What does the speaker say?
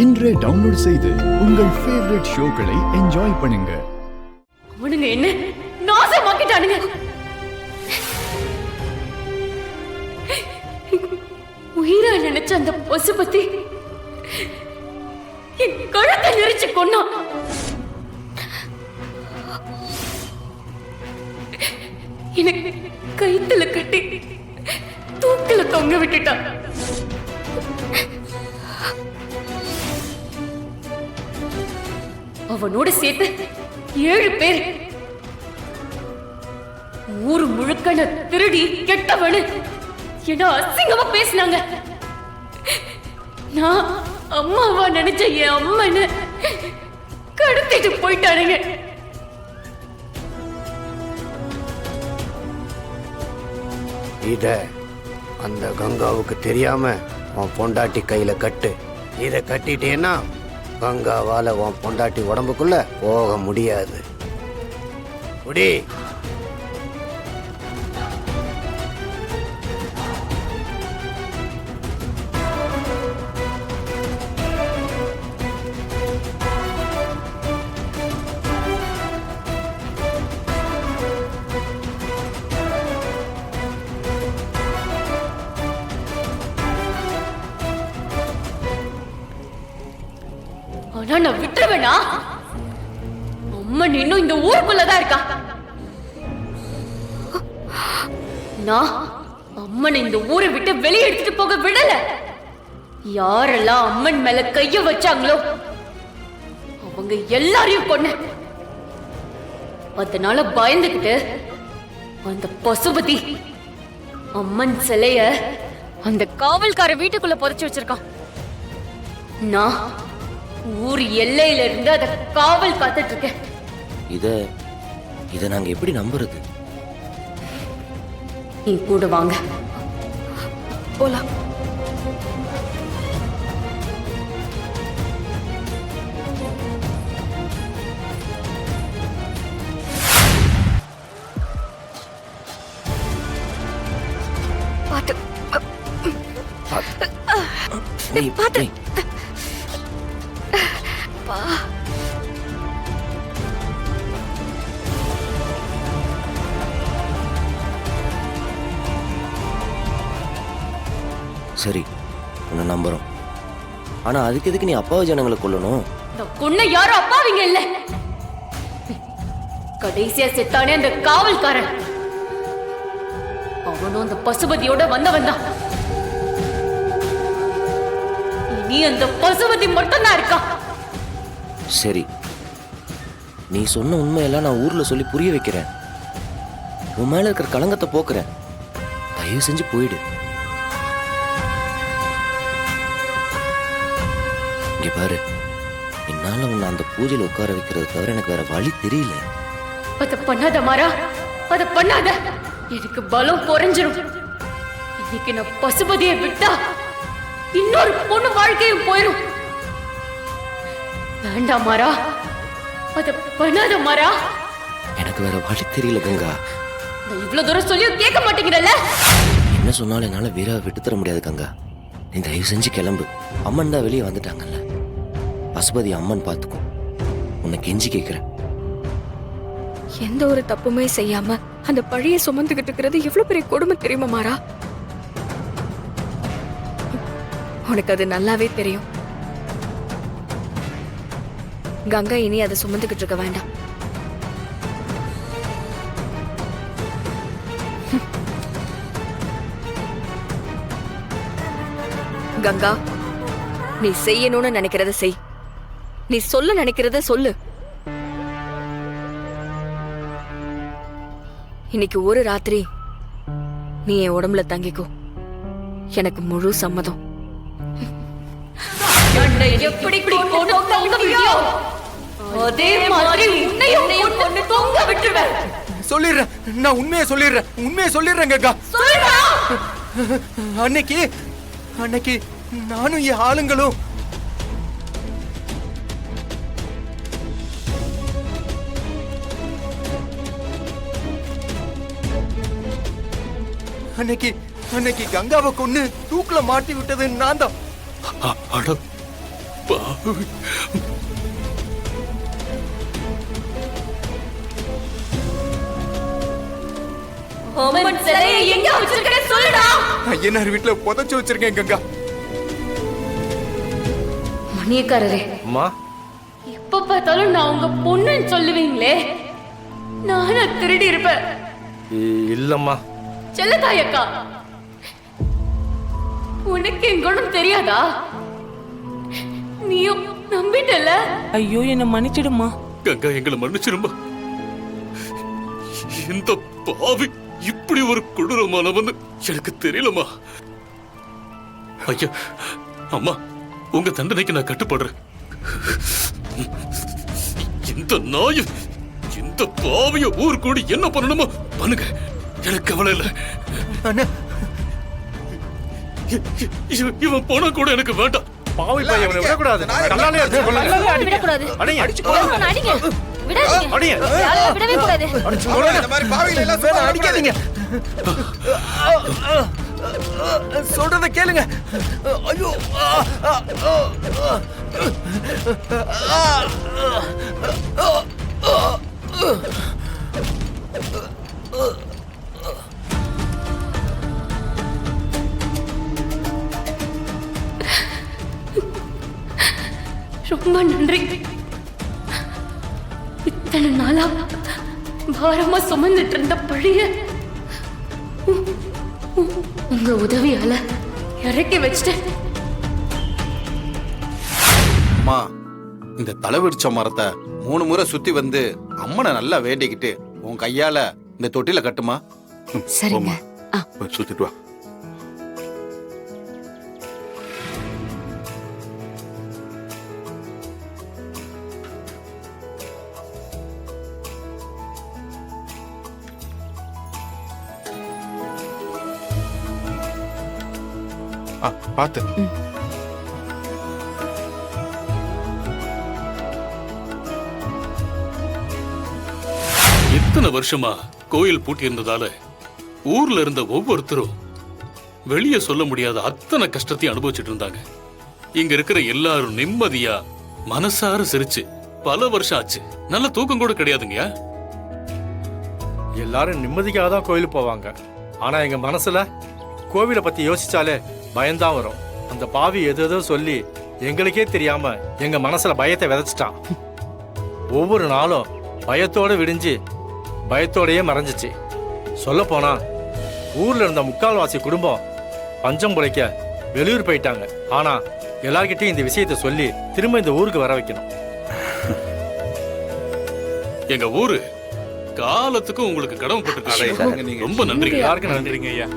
இன்றே டவுன்லோட் செய்து உங்கள் ஃபேவரட் ஷோக்களை என்ஜாய் பண்ணுங்க. அவனுங்க என்ன நாசமாக்கிட்டானுங்க. உயிரா நினைச்ச அந்த பசுபதி என் கழுத்தை நெரிச்சு கொன்னான். எனக்கு கைத்துல கட்டி தூக்கில தொங்க விட்டுட்டான். அவனோட சேர்த்து 7 பேர் ஊரு முழுக்க திருடி கெட்டவனு என்ன அசிங்கமா பேசினாங்க. நான் அம்மாவா நினைச்ச என் அம்மன்னு கடத்திட்டு போயிட்டானுங்க. இத அந்த கங்காவுக்கு தெரியாம உன் பொண்டாட்டி கையில கட்டு. இத கட்டிட்டேன்னா கங்காவால உன் பொண்டாட்டி உடம்புக்குள்ள போக முடியாது. குடி. ஆனா நான் விட்டுருவேனா? அம்மன் இன்னும் இந்த ஊருக்குள்ளதான் இருக்கா. நான் அம்மன் இந்த ஊரை விட்டு வெளியே எடுத்துட்டு போக விடல. யாரெல்லாம் அம்மன் மேல கைய வச்சாங்களோ அவங்க எல்லாரையும் கொன்ன. அதனால பயந்துகிட்டு அந்த பசுபதி அம்மன் சிலைய அந்த காவல்கார வீட்டுக்குள்ள புதைச்சு வச்சிருக்கான். நான் ஊர் எல்லையில இருந்து அத காவல் காத்துட்டு இருக்கேன். இத நாங்க எப்படி நம்புறது? நீ கூட வாங்க போலாம். பாத்து பாத்து சரி, உன்னை நம்புறோம். ஆனா அதுக்கு எதுக்கு நீ அப்பாவி ஜனங்களை கொல்லணும்? கொன்ன யாரும் அப்பாவிங்க இல்ல. கடைசியா செத்தானே அந்த காவல்காரன். அவனும் அந்த பசுபதியோட வந்தவன் தான். இனி அந்த பசுபதி மட்டும்தான் இருக்கா. சரி, நீ சொன்ன உண்மையெல்லாம் நான் ஊர்ல சொல்லி புரிய வைக்கிறேன். உன் மேல இருக்கிற களங்கத்தை போக்குறேன். தயவு செஞ்சு போயிடு. இங்க பாரு, என்னால உன்னை அந்த பூஜையில உட்கார வைக்கிறது தவிர எனக்கு வேற வழி தெரியல. அத பண்ணாத மாறா, அத பண்ணாத. எனக்கு பலம் குறைஞ்சிரும். இன்னைக்கு நான் பசுபதியை விட்டா இன்னொரு பொண்ணு வாழ்க்கையும் போயிரும். வேண்டாம் மாறா, அத பண்ணாத மாறா. எனக்கு வேற வழி தெரியல கங்கா. நான் இவ்வளவு தூரம் சொல்லியும் கேட்க மாட்டேங்கிறல்ல. என்ன சொன்னாலும் என்னால வீராவை விட்டு தர முடியாது கங்கா. நீ தயவு செஞ்சு கிளம்பு. அம்மன் தான் வெளியே வந்துட்டாங்கல்ல. பசுபதி அம்மன் பார்த்துக்கும். உன்னை கெஞ்சி கேட்கிறேன். எந்த ஒரு தப்புமே செய்யாம அந்த பழியை சுமந்துகிட்டு இருக்கிறது எவ்வளவு பெரிய கொடுமை தெரியுமா மாறா? உனக்கு அது நல்லாவே தெரியும். கங்கா இனி அதை சுமந்துகிட்டு இருக்க வேண்டாம். கங்கா, நீ செய்யணும்னு நினைக்கிறத செய். நீ சொல்ல நினைக்கிறத சொல்லு. இன்னைக்கு ஒரு ராத்திரி நீ என் உடம்புல தங்கிக்கோ. எனக்கு முழு சம்மதம். எப்படி அதே மாதிரி உன்னையும் கொண்டு தொங்க விட்டுருவேன். சொல்லிடுறேன், நான் உண்மையை சொல்லிடுறேன் கங்கா. அன்னைக்கு நானும் என் ஆளுங்களும் அன்னைக்கு கங்காவை கொன்னு தூக்குல மாட்டி விட்டது நான் தான். பாவி. அம்மன் சிலையை எங்க வச்சிருக்க சொல்லுடா. ஐயனார் வீட்டுல புதைச்சு வச்சிருக்கேன் கங்கா. மணியக்காரரே, அம்மா எப்ப பார்த்தாலும் நான் உங்க பொண்ணுன்னு சொல்லுவீங்களே, நானா திருடி இருப்பேன். இல்லம்மா. செல்லத்தாயக்கா, உனக்கு என் குணம் தெரியாதா? நீயும் நம்பிட்டல. ஐயோ என்ன மன்னிச்சிடுமா. கங்கா எங்களை மன்னிச்சிருமா. இந்த பாவி இப்படி ஒரு கொடூரமானவன் எனக்கு தெரியலமா. ஐயா, அம்மா, உங்க தண்டனைக்கு நான் கட்டுப்படுறேன். இந்த நாய், இந்த பாவிய ஊர் கூடி என்ன பண்ணணுமோ பண்ணுங்க, எனக்கு கவலை இல்லை. இவன் போனா கூட எனக்கு வேண்டாம். பாவி பையன் இவனை விடக்கூடாது. கல்லாலே அடிச்சு கொல்லுங்க. விடக்கூடாது. அடிங்க. அவனை அடிங்க. விடாதீங்க. அடிங்க. யாரையும் விடவே கூடாது. இந்த மாதிரி பாவிகளை எல்லாம் சும்மா அடிக்காதீங்க. சொல்றத கேளுங்க. ஐயோ. ரொம்ப நன்றி. இத்தனை நாளா பாரமா சுமந்துட்டு இருந்த பழிய உங்க உதவியால இறக்கி வச்சிட்டேன். அம்மா, இந்த தலைவிரிச்ச மரத்தை 3 முறை சுத்தி வந்து அம்மனை நல்லா வேண்டிக்கிட்டு உன் கையால இந்த தொட்டில கட்டுமா. சரிங்க. சுத்திட்டு வா. பாத்து. இத்தனை வருஷமா கோயில் பூட்டி இருந்ததால ஊர்ல இருந்த ஒவ்வொருத்தரும் வெளியே சொல்ல முடியாத அத்தனை கஷ்டத்தையும் அனுபவிச்சுட்டு இருந்தாங்க. இங்க இருக்கிற எல்லாரும் நிம்மதியா மனசார சிரிச்சு பல வருஷம் ஆச்சு. நல்ல தூக்கம் கூட கிடையாதுங்கயா. எல்லாரும் நிம்மதிக்காக தான் கோயிலுக்கு போவாங்க. ஆனா எங்க மனசுல கோவிலை பத்தி யோசிச்சாலே பயம்தான் வரும். அந்த பாவி எதோ சொல்லி எங்களுக்கே தெரியாம எங்க மனசுல பயத்தை விதைச்சிட்டான். ஒவ்வொரு நாளும் பயத்தோட விடிஞ்சு பயத்தோடயே மறைஞ்சிச்சு. சொல்ல போனா ஊர்ல இருந்த முக்கால்வாசி குடும்பம் பஞ்சம் பிழைக்க வெளியூர் போயிட்டாங்க. ஆனா எல்லார்கிட்டையும் இந்த விஷயத்தை சொல்லி திரும்ப இந்த ஊருக்கு வர வைக்கணும். எங்க ஊரு காலத்துக்கும் உங்களுக்கு கடமைப்பட்டிருக்கு. நீங்க ரொம்ப நன்றி. எல்லாருக்கும் நன்றிங்க ஐயா.